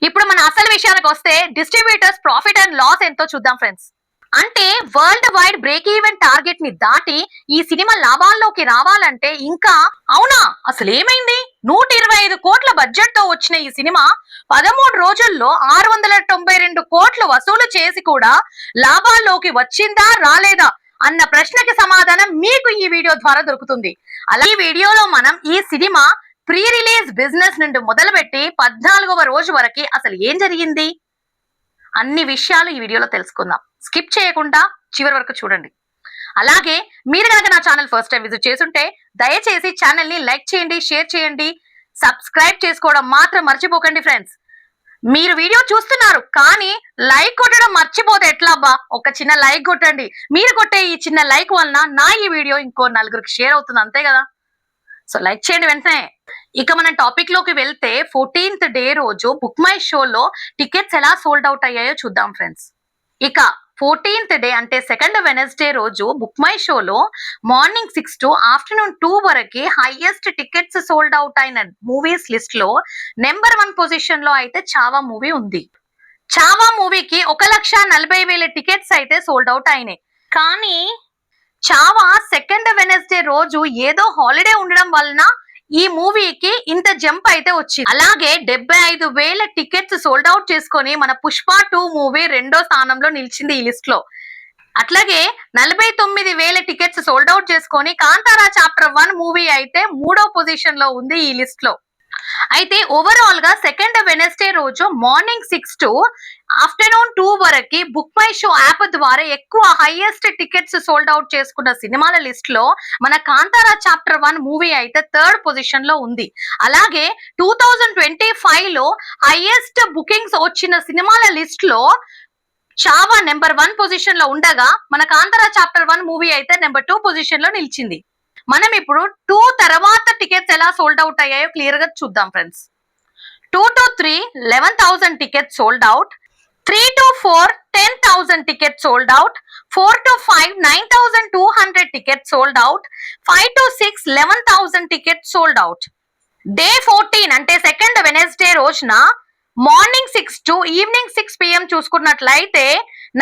ఇప్పుడు మన అసలు విషయానికి వస్తే డిస్ట్రిబ్యూటర్స్ ప్రాఫిట్ అండ్ లాస్ ఎంతో చూద్దాం ఫ్రెండ్స్. అంటే world wide break even target ని దాటి ఈ సినిమా లాభాల్లోకి రావాలంటే ఇంకా అవునా అసలు ఏమైంది? 125 కోట్ల బడ్జెట్ తో వచ్చిన ఈ సినిమా 13 రోజుల్లో 692 కోట్లు వసూలు చేసి కూడా లాభాల్లోకి వచ్చిందా రాలేదా అన్న ప్రశ్నకి సమాధానం మీకు ఈ వీడియో ద్వారా దొరుకుతుంది. అలా ఈ వీడియోలో మనం ఈ సినిమా ప్రీ రిలీజ్ బిజినెస్ నుండి మొదలుపెట్టి 14వ రోజు వరకు అసలు ఏం జరిగింది అన్ని విషయాలు ఈ వీడియోలో తెలుసుకుందాం. స్కిప్ చేయకుండా చివరి వరకు చూడండి. అలాగే మీరు కనుక నా ఛానల్ ఫస్ట్ టైం విజిట్ చేస్తుంటే దయచేసి ఛానల్ ని లైక్ చేయండి, షేర్ చేయండి, సబ్స్క్రైబ్ చేసుకోవడం మాత్రం మర్చిపోకండి ఫ్రెండ్స్. మీరు వీడియో చూస్తున్నారు కానీ లైక్ కొట్టడం మర్చిపోతే ఎట్లా అబ్బా? ఒక చిన్న లైక్ కొట్టండి. మీరు కొట్టే ఈ చిన్న లైక్ వలన నా ఈ వీడియో ఇంకో నలుగురికి షేర్ అవుతుంది, అంతే కదా. సో లైక్ చేయండి వెంటనే. ఇక మనం టాపిక్ లోకి వెళ్తే 14th డే రోజు బుక్ మై షోలో టికెట్స్ ఎలా సోల్డ్ అవుట్ అయ్యాయో చూద్దాం ఫ్రెండ్స్. ఇక 14th డే అంటే సెకండ్ వెనస్డే రోజు బుక్ మై షోలో మార్నింగ్ 6 to ఆఫ్టర్నూన్ 2 వరకు హైయెస్ట్ టికెట్స్ సోల్డ్ అవుట్ అయిన మూవీస్ లిస్ట్ లో నెంబర్ 1 పొజిషన్ లో అయితే చావా మూవీ ఉంది. చావా మూవీకి 1,40,000 టికెట్స్ అయితే సోల్డ్ అవుట్ అయినాయి. కానీ చావా సెకండ్ వెనస్డే రోజు ఏదో హాలిడే ఉండడం వలన ఈ మూవీకి ఇంత జంప్ అయితే వచ్చింది. అలాగే 75,000 టికెట్స్ సోల్డ్ అవుట్ చేసుకొని మన పుష్ప 2 మూవీ రెండో స్థానంలో నిలిచింది ఈ లిస్ట్ లో. అట్లాగే 49,000 టికెట్స్ సోల్డ్ అవుట్ చేసుకొని కాంతారా చాప్టర్ 1 మూవీ అయితే 3వ పొజిషన్ లో ఉంది ఈ లిస్ట్ లో. అయితే ఓవరాల్ గా సెకండ్ వెనస్డే రోజు మార్నింగ్ 6 to ఆఫ్టర్నూన్ 2 వరకు బుక్ మై షో యాప్ ద్వారా ఎక్కువ హైయెస్ట్ టికెట్స్ సోల్డ్ అవుట్ చేసుకున్న సినిమాల లిస్ట్ లో మన కాంతారా చాప్టర్ 1 మూవీ అయితే 3rd పొజిషన్ లో ఉంది. అలాగే 2025 లో హైయెస్ట్ బుకింగ్స్ వచ్చిన సినిమాల లిస్ట్ లో చావా నెంబర్ 1 పొజిషన్ లో ఉండగా మన కాంతారా చాప్టర్ 1 మూవీ అయితే నెంబర్ 2 పొజిషన్ లో నిలిచింది. మనం ఇప్పుడు 2 తర్వాత టికెట్స్ ఎలా సోల్డ్ అవుట్ అయ్యాయో క్లియర్ గా చూద్దాం friends. 2 to 3 11,000 tickets sold out, 3 to 4 10,000 tickets sold out, 4 to 5 9,200 tickets sold out, 5 to 6 11,000 tickets sold out. Day 14 అంటే సెకండ్ వెనస్డే రోజున మార్నింగ్ 6 to ఈవినింగ్ 6 PM చూసుకున్నట్లయితే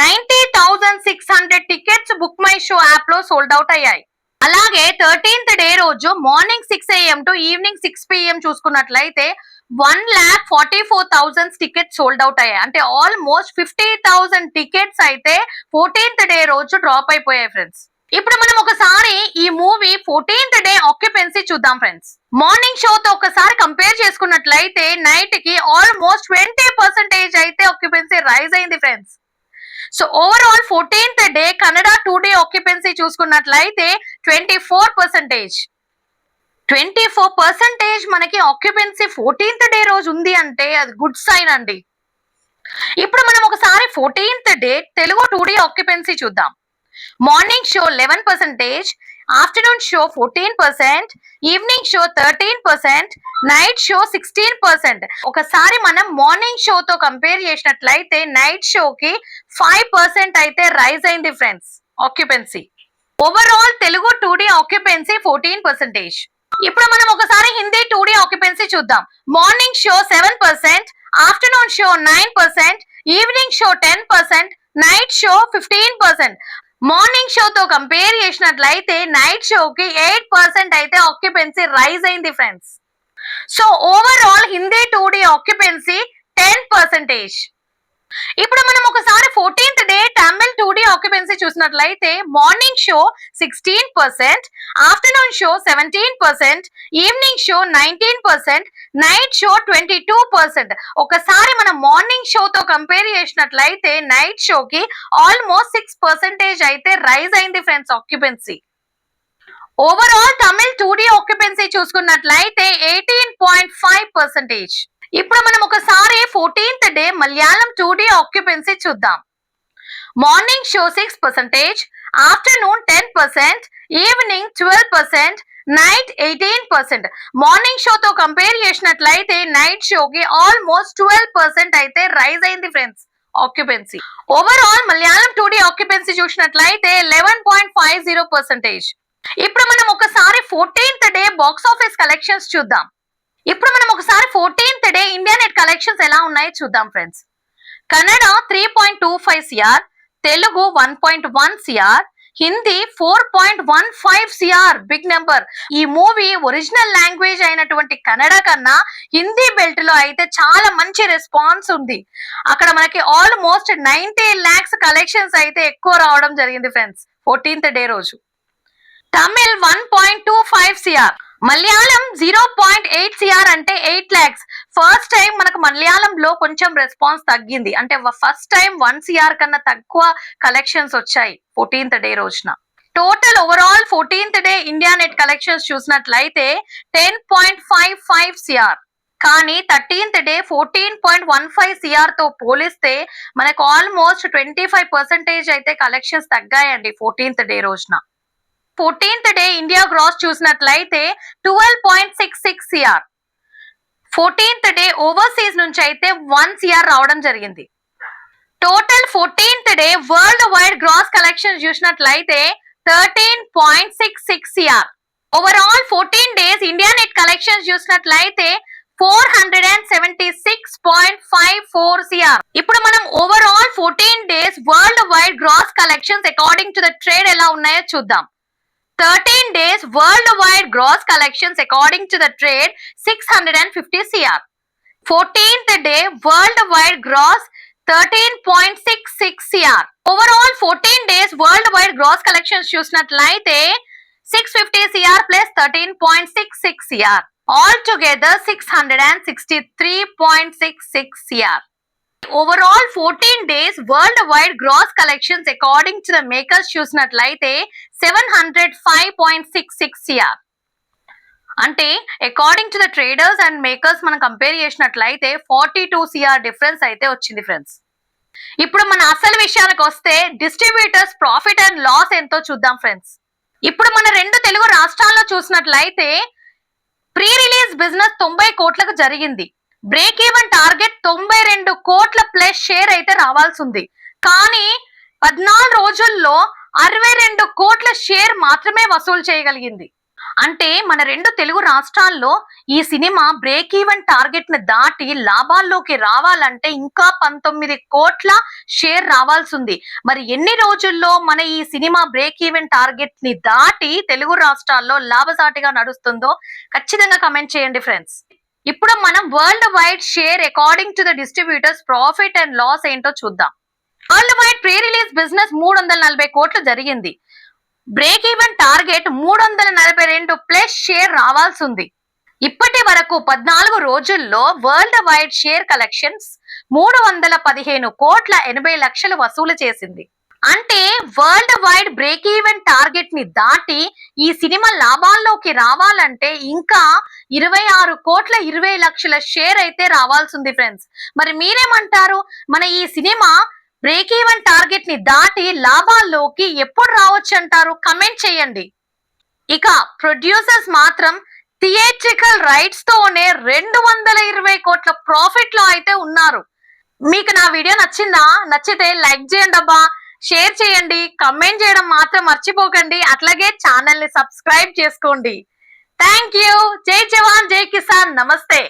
90,600 tickets book my show app లో sold out అయ్యాయి. అలాగే 13th day రోజు morning 6 AM to evening 6 PM చూసుకున్నట్లయితే 1,44,000 tickets sold out అయ్యాయి. అంటే ఆల్మోస్ట్ 50,000 టికెట్స్ అయితే 14th డే రోజు డ్రాప్ అయిపోయాయి ఫ్రెండ్స్. ఇప్పుడు మనం ఒకసారి ఈ మూవీ 14th డే ఆక్యుపెన్సీ చూద్దాం ఫ్రెండ్స్. మార్నింగ్ షోతో ఒకసారి కంపేర్ చేసుకున్నట్లయితే నైట్ కి ఆల్మోస్ట్ 20% అయితే ఆక్యుపెన్సీ రైజ్ అయింది friends. So overall 14th day Kannada 2 day occupancy చూసుకున్నట్లయితే 24%. 24% మనకి ఆక్యుపెన్సీ 14th డే రోజు ఉంది అంటే అది గుడ్ సైన్ అండి. ఇప్పుడు మనం ఒకసారి 14th day Telugu 2 day occupancy చూద్దాం. Morning show 11%, afternoon show 14%, evening show 13%, night show 16%. ఒకసారి మనం మార్నింగ్ షోతో కంపేర్ చేసినట్లయితే నైట్ షోకి 5% అయితే రైజ్ అయింది friends occupancy. Overall Telugu 2 day occupancy 14%. ఇప్పుడు మనం ఒకసారి హిందీ 2 డే ఆక్యుపెన్సీ చూద్దాం. Morning show 7%, afternoon show 9%, evening show 10%, night show 15%. Morning షోతో కంపేర్ చేసినట్లయితే నైట్ షోకి 8% అయితే ఆక్యుపెన్సీ రైజ్ అయింది friends. So overall Hindi 2 day occupancy 10%. ఇప్పుడు మనం ఒకసారి 14th day Tamil 2 day occupancy చూసినట్లయితే morning show 16%, afternoon show 17%, evening show 19%, night show 22%. ఒకసారి మనం మార్నింగ్ షోతో కంపేర్ చేసినట్లయితే నైట్ షోకి ఆల్మోస్ట్ 6% అయితే రైజ్ అయింది friends occupancy. Overall Tamil 2 day occupancy చూసుకున్నట్లయితే 18.5%. ఇప్పుడు మనం ఒకసారి 14th day Malayalam 2 day occupancy చూద్దాం. Morning show 6%, afternoon 10%, evening 12%, night 18%. Morning షోతో కంపేర్ చేసినట్లయితే నైట్ షోకి ఆల్మోస్ట్ 12% అయితే రైజ్ అయింది friends occupancy. Overall Malayalam 2 day occupancy చూసినట్లయితే 11.50%. ఇప్పుడు మనం ఒకసారి 14th day box office collections చూద్దాం. ఇప్పుడు మనం ఒకసారి 14th day India net collections ఎలా ఉన్నాయో చూద్దాం friends. Kannada 3.25 CR, Telugu 1.1 CR, Hindi 4.15 CR, big number. ఈ మూవీ ఒరిజినల్ లాంగ్వేజ్ అయినటువంటి కన్నడ కన్నా హిందీ బెల్ట్ లో అయితే చాలా మంచి రెస్పాన్స్ ఉంది. అక్కడ మనకి ఆల్మోస్ట్ 90 lakhs కలెక్షన్స్ అయితే ఎక్కువ రావడం జరిగింది ఫ్రెండ్స్ 14th డే రోజు. తమిళ్ 1.25 సిఆర్, మలయాళం 0.8 సిఆర్ అంటే 8 lakhs. ఫస్ట్ టైం మనకు మలయాళంలో కొంచెం రెస్పాన్స్ తగ్గింది, అంటే ఫస్ట్ టైం 1 సిఆర్ కన్నా తక్కువ కలెక్షన్స్ వచ్చాయి 14th డే రోజున. Total overall 14th day India net collections చూసినట్లయితే 10.55 సిఆర్, కానీ 13th డే 14.15 సిఆర్ తో పోలిస్తే మనకు ఆల్మోస్ట్ 25% అయితే కలెక్షన్స్ తగ్గాయండి 14th డే రోజున. 14th డే ఇండియా గ్రాస్ చూసినట్లయితే 12.66 సిఆర్. 14th డే ఓవర్సీస్ నుంచి అయితే 1 సిఆర్ రావడం జరిగింది. Total 14th day world wide gross collection చూసినట్లయితే 13.66 CR. Overall 14 days India net collections చూసినట్లయితే 476.54 సిఆర్. ఇప్పుడు మనం overall 14 days world wide gross collections according to the trade ఎలా ఉన్నాయో చూద్దాం. 13 days worldwide gross collections according to the trade 650 CR. 14th day worldwide gross 13.66 CR. Overall 14 days worldwide gross collections చూసినట్లయితే 650 CR plus 13.66 CR. Altogether 663.66 CR. Overall 14 days worldwide gross collections according to the makers చూసినట్లయితే 705.66 CR. అంటే according to the traders and makers మనం compare చేసినట్లయితే 42 CR difference అయితే వచ్చింది friends. ఇప్పుడు మన అసలు విషయానికి వస్తే డిస్ట్రిబ్యూటర్స్ ప్రాఫిట్ అండ్ లాస్ ఎంతో చూద్దాం ఫ్రెండ్స్. ఇప్పుడు మన రెండు తెలుగు రాష్ట్రాల్లో చూసినట్లయితే ప్రీ రిలీజ్ బిజినెస్ 90 కోట్లకు జరిగింది. బ్రేక్ ఈవెన్ టార్గెట్ 92 కోట్ల ప్లస్ షేర్ అయితే రావాల్సి ఉంది, కానీ 14 రోజుల్లో 62 కోట్ల షేర్ మాత్రమే వసూలు చేయగలిగింది. అంటే మన రెండు తెలుగు రాష్ట్రాల్లో ఈ సినిమా బ్రేక్ ఈవెన్ టార్గెట్ ని దాటి లాభాల్లోకి రావాలంటే ఇంకా 19 కోట్ల షేర్ రావాల్సి ఉంది. మరి ఎన్ని రోజుల్లో మన ఈ సినిమా బ్రేక్ ఈవెన్ టార్గెట్ ని దాటి తెలుగు రాష్ట్రాల్లో లాభసాటిగా నడుస్తుందో ఖచ్చితంగా కమెంట్ చేయండి ఫ్రెండ్స్. ఇప్పుడు మనం world wide share according to the distributors profit and loss ఏంటో చూద్దాం. World wide pre release business 340 కోట్లు జరిగింది. Break even target 342 plus share రావాల్సి ఉంది. ఇప్పటి వరకు 14 రోజుల్లో వరల్డ్ వైడ్ షేర్ కలెక్షన్స్ 315 కోట్ల 80 లక్షలు వసూలు చేసింది. అంటే world wide break even target ని దాటి ఈ సినిమా లాభాల్లోకి రావాలంటే ఇంకా 26 కోట్ల 20 లక్షల షేర్ అయితే రావాల్సి ఉంది ఫ్రెండ్స్. మరి మీరేమంటారు? మన ఈ సినిమా బ్రేక్ ఈవెన్ టార్గెట్ ని దాటి లాభాల్లోకి ఎప్పుడు రావచ్చు అంటారు? కమెంట్ చేయండి. ఇక ప్రొడ్యూసర్స్ మాత్రం థియేట్రికల్ రైట్స్ తోనే 220 కోట్ల ప్రాఫిట్ లో అయితే ఉన్నారు. మీకు నా వీడియో నచ్చిందా? నచ్చితే లైక్ చేయండి అబ్బా, షేర్ చేయండి, కమెంట్ చేయడం మాత్రం మర్చిపోకండి. అట్లాగే ఛానల్ ని సబ్స్క్రైబ్ చేసుకోండి. Thank you. జై జవాన్ జై కిసాన్. నమస్తే.